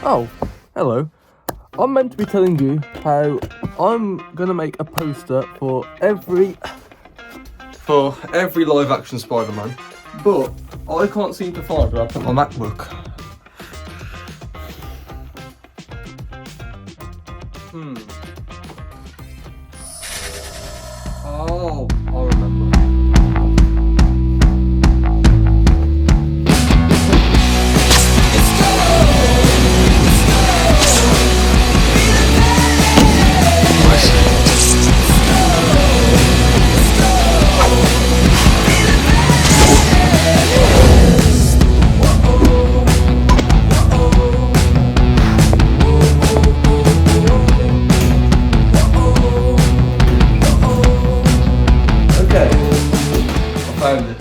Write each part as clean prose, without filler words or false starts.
Oh, hello. I'm meant to be telling you how I'm gonna make a poster for every live action Spider-Man, but I can't seem to find where I put my MacBook. Oh, I remember.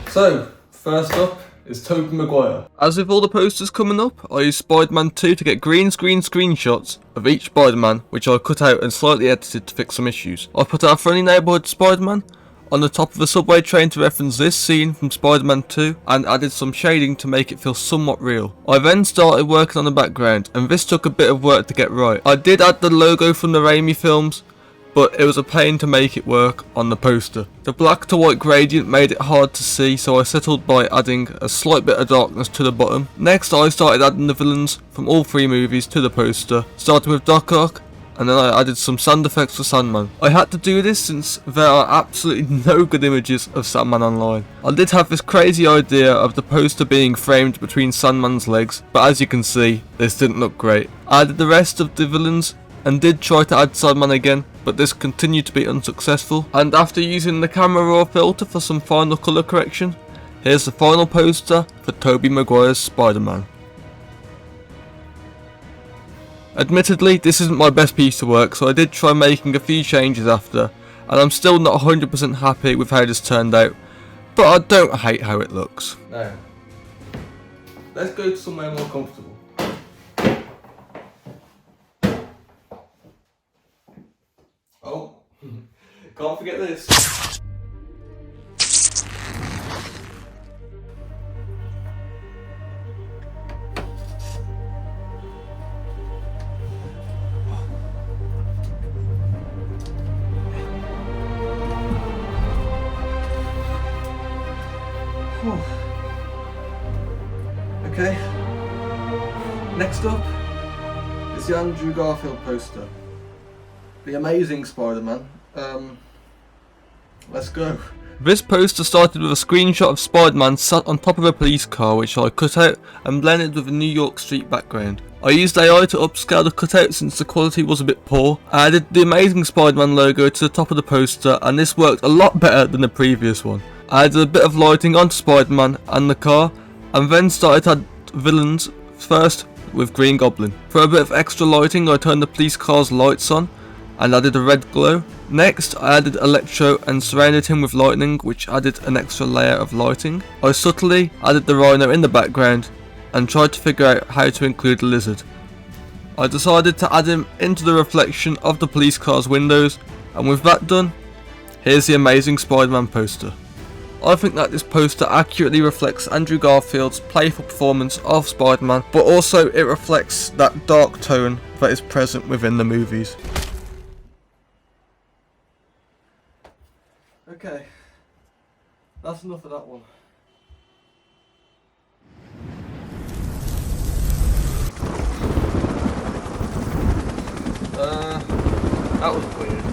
So, first up is Tobey Maguire. As with all the posters coming up, I used Spider-Man 2 to get green screen screenshots of each Spider-Man, which I cut out and slightly edited to fix some issues. I put our friendly neighbourhood Spider-Man on the top of a subway train to reference this scene from Spider-Man 2 and added some shading to make it feel somewhat real. I then started working on the background, and this took a bit of work to get right. I did add the logo from the Raimi films, but it was a pain to make it work on the poster. The black to white gradient made it hard to see, so I settled by adding a slight bit of darkness to the bottom. Next I started adding the villains from all three movies to the poster, starting with Doc Ock, and then I added some sound effects for Sandman. I had to do this since there are absolutely no good images of Sandman online. I did have this crazy idea of the poster being framed between Sandman's legs, but as you can see, this didn't look great. I added the rest of the villains and did try to add Sandman again, but this continued to be unsuccessful. And after using the camera raw filter for some final colour correction, here's the final poster for Tobey Maguire's Spider-Man. Admittedly, this isn't my best piece of work, so I did try making a few changes after, and I'm still not 100% happy with how this turned out, but I don't hate how it looks. Now, let's go to somewhere more comfortable. Oh, can't forget this. Okay, next up is the Andrew Garfield poster. The Amazing Spider-Man. Let's go. This poster started with a screenshot of Spider-Man sat on top of a police car, which I cut out and blended with a New York street background. I used AI to upscale the cutout since the quality was a bit poor. I added the Amazing Spider-Man logo to the top of the poster, and this worked a lot better than the previous one. I added a bit of lighting onto Spider-Man and the car, and then started to add villains, first with Green Goblin. For a bit of extra lighting, I turned the police car's lights on and added a red glow. Next, I added Electro and surrounded him with lightning, which added an extra layer of lighting. I subtly added the Rhino in the background and tried to figure out how to include the lizard. I decided to add him into the reflection of the police car's windows, and with that done, here's the Amazing Spider-Man poster. I think that this poster accurately reflects Andrew Garfield's playful performance of Spider-Man, but also it reflects that dark tone that is present within the movies. Okay, that's enough of that one. That was weird.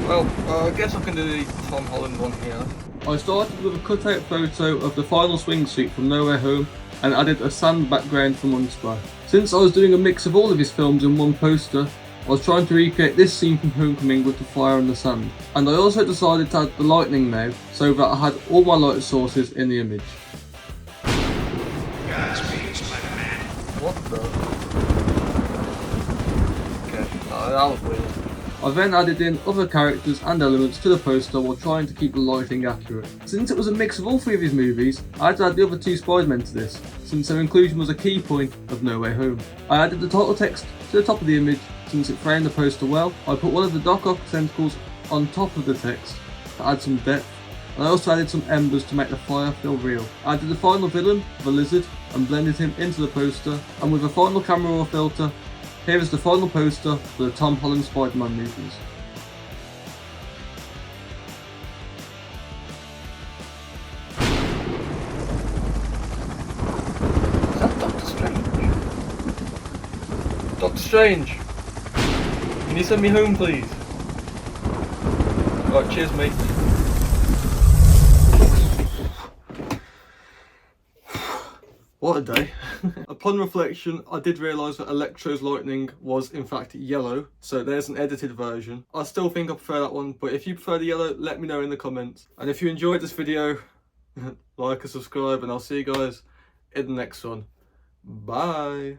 Well, I guess I can do the Tom Holland one here. I started with a cutout photo of the final swing suit from No Way Home and added a sand background from Unspy. Since I was doing a mix of all of his films in one poster, I was trying to recreate this scene from Homecoming with the fire and the sand. And I also decided to add the lightning now, so that I had all my light sources in the image. Godspeed, Spider-Man. What the? Okay, that was weird. I then added in other characters and elements to the poster while trying to keep the lighting accurate. Since it was a mix of all three of his movies, I had to add the other two Spider-Men to this, since their inclusion was a key point of No Way Home. I added the title text to the top of the image, since it framed the poster well. I put one of the Doc Ock tentacles on top of the text to add some depth, I also added some embers to make the fire feel real. I did the final villain, the lizard, and blended him into the poster, and with a final camera raw filter, here is the final poster for the Tom Holland Spider-Man movies. Is that Doctor Strange? Doctor Strange! Can you send me home, please? Right, cheers, mate. What a day. Upon reflection, I did realise that Electro's lightning was in fact yellow, so there's an edited version. I still think I prefer that one, but if you prefer the yellow, let me know in the comments. And if you enjoyed this video, like and subscribe, and I'll see you guys in the next one. Bye.